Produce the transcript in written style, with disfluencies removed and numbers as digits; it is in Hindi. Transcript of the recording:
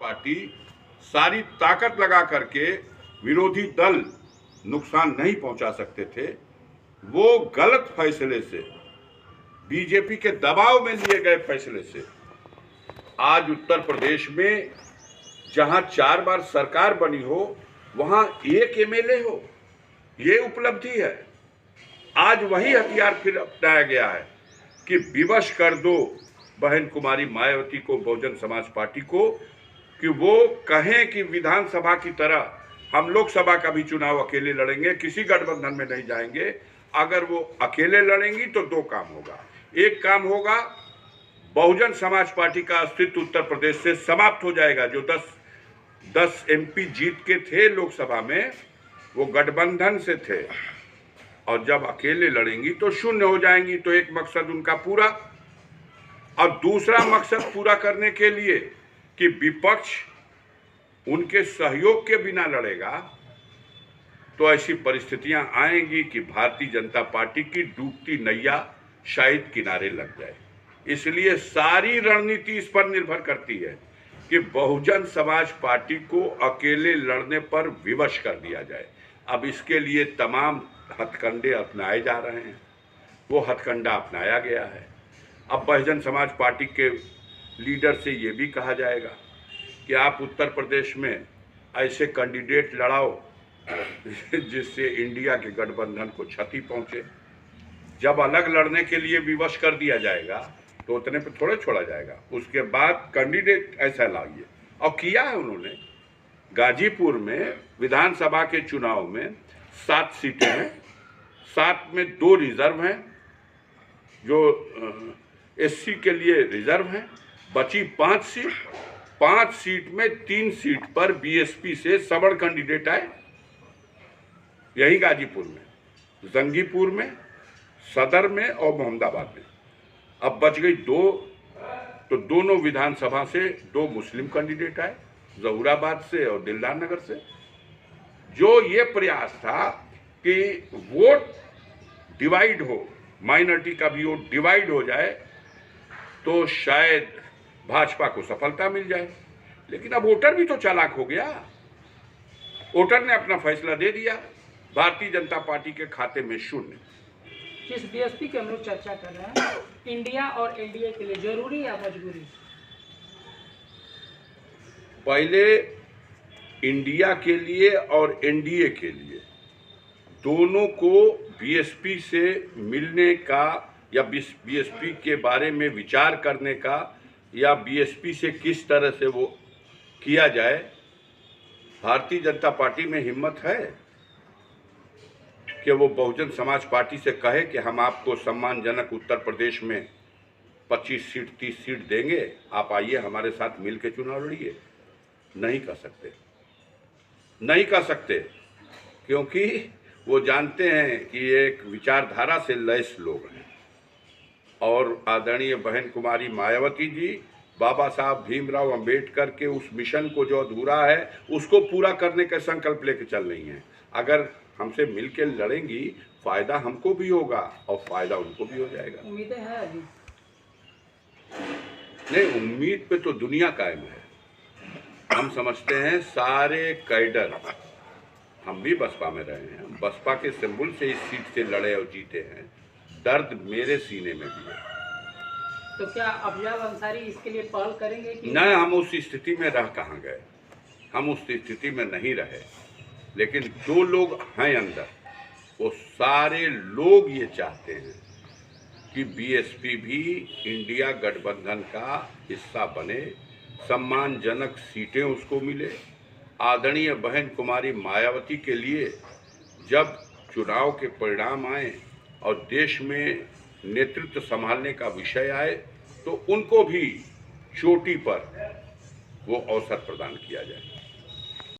पार्टी सारी ताकत लगा करके विरोधी दल नुकसान नहीं पहुंचा सकते थे, वो गलत फैसले से, बीजेपी के दबाव में लिए गए फैसले से आज उत्तर प्रदेश में जहां 4 बार सरकार बनी हो वहां 1 एमएलए हो, ये उपलब्धि है। आज वही हथियार फिर अपनाया गया है कि विवश कर दो बहन कुमारी मायावती को, बहुजन समाज पार्टी को, कि वो कहें कि विधानसभा की तरह हम लोकसभा का भी चुनाव अकेले लड़ेंगे, किसी गठबंधन में नहीं जाएंगे। अगर वो अकेले लड़ेंगी तो 2 काम होगा। एक काम होगा, बहुजन समाज पार्टी का अस्तित्व उत्तर प्रदेश से समाप्त हो जाएगा। जो 10 एमपी जीत के थे लोकसभा में, वो गठबंधन से थे, और जब अकेले लड़ेंगी तो शून्य हो जाएंगी। तो एक मकसद उनका पूरा। और दूसरा मकसद पूरा करने के लिए कि विपक्ष उनके सहयोग के बिना लड़ेगा, तो ऐसी परिस्थितियां आएंगी कि भारतीय जनता पार्टी की डूबती नैया शायद किनारे लग जाए। इसलिए सारी रणनीति इस पर निर्भर करती है कि बहुजन समाज पार्टी को अकेले लड़ने पर विवश कर दिया जाए। अब इसके लिए तमाम हथकंडे अपनाए जा रहे हैं। वो हथकंडा अपनाया गया है। अब बहुजन समाज पार्टी के लीडर से ये भी कहा जाएगा कि आप उत्तर प्रदेश में ऐसे कैंडिडेट लड़ाओ जिससे इंडिया के गठबंधन को क्षति पहुंचे। जब अलग लड़ने के लिए विवश कर दिया जाएगा तो उतने पे थोड़े छोड़ा जाएगा। उसके बाद कैंडिडेट ऐसा लाइए, और किया है उन्होंने। गाजीपुर में विधानसभा के चुनाव में 7 सीटें हैं, 7 में 2 रिजर्व हैं, जो एससी के लिए रिजर्व हैं। बची 5 सीट, 5 सीट में 3 सीट पर बीएसपी से सबड़ कैंडिडेट आए, यही गाजीपुर में, जंगीपुर में, सदर में और मोहम्मदाबाद में। अब बच गई 2, तो दोनों विधानसभा से 2 मुस्लिम कैंडिडेट आए, जहूराबाद से और दिलदार नगर से। जो ये प्रयास था कि वोट डिवाइड हो, माइनॉरिटी का भी वोट डिवाइड हो जाए, तो शायद भाजपा को सफलता मिल जाए। लेकिन अब वोटर भी तो चालाक हो गया। वोटर ने अपना फैसला दे दिया। भारतीय जनता पार्टी के खाते में शून्य। जिस बीएसपी की हम लोग चर्चा कर रहे हैं, इंडिया और एनडीए के लिए जरूरी या मजबूरी? पहले इंडिया के लिए और एनडीए के लिए दोनों को बीएसपी से मिलने का, या बीएसपी के बारे में विचार करने का, या बीएसपी से किस तरह से वो किया जाए, भारतीय जनता पार्टी में हिम्मत है कि वो बहुजन समाज पार्टी से कहे कि हम आपको सम्मानजनक उत्तर प्रदेश में 25 सीट 30 सीट देंगे, आप आइए हमारे साथ मिल के चुनाव लड़िए? नहीं कर सकते, नहीं कर सकते, क्योंकि वो जानते हैं कि एक विचारधारा से लैस लोग हैं। और आदरणीय बहन कुमारी मायावती जी बाबा साहब भीमराव अंबेडकर के उस मिशन को जो अधूरा है उसको पूरा करने का संकल्प लेके चल रही हैं। अगर हमसे मिलकर लड़ेंगी, फायदा हमको भी होगा और फायदा उनको भी हो जाएगा। उम्मीदें हैं अभी? नहीं, उम्मीद पे तो दुनिया कायम है। हम समझते हैं सारे कैडर, हम भी बसपा में रहे हैं, बसपा के सिंबल से इस सीट से लड़े और जीते हैं। दर्द मेरे सीने में भी है। तो क्या अफजल अंसारी इसके लिए पहल करेंगे कि? न, हम उस स्थिति में रह कहाँ गए, हम उस स्थिति में नहीं रहे। लेकिन जो लोग हैं अंदर, वो सारे लोग ये चाहते हैं कि बीएसपी भी इंडिया गठबंधन का हिस्सा बने, सम्मानजनक सीटें उसको मिले। आदरणीय बहन कुमारी मायावती के लिए जब चुनाव के परिणाम आए और देश में नेतृत्व संभालने का विषय आए, तो उनको भी चोटी पर वो अवसर प्रदान किया जाए।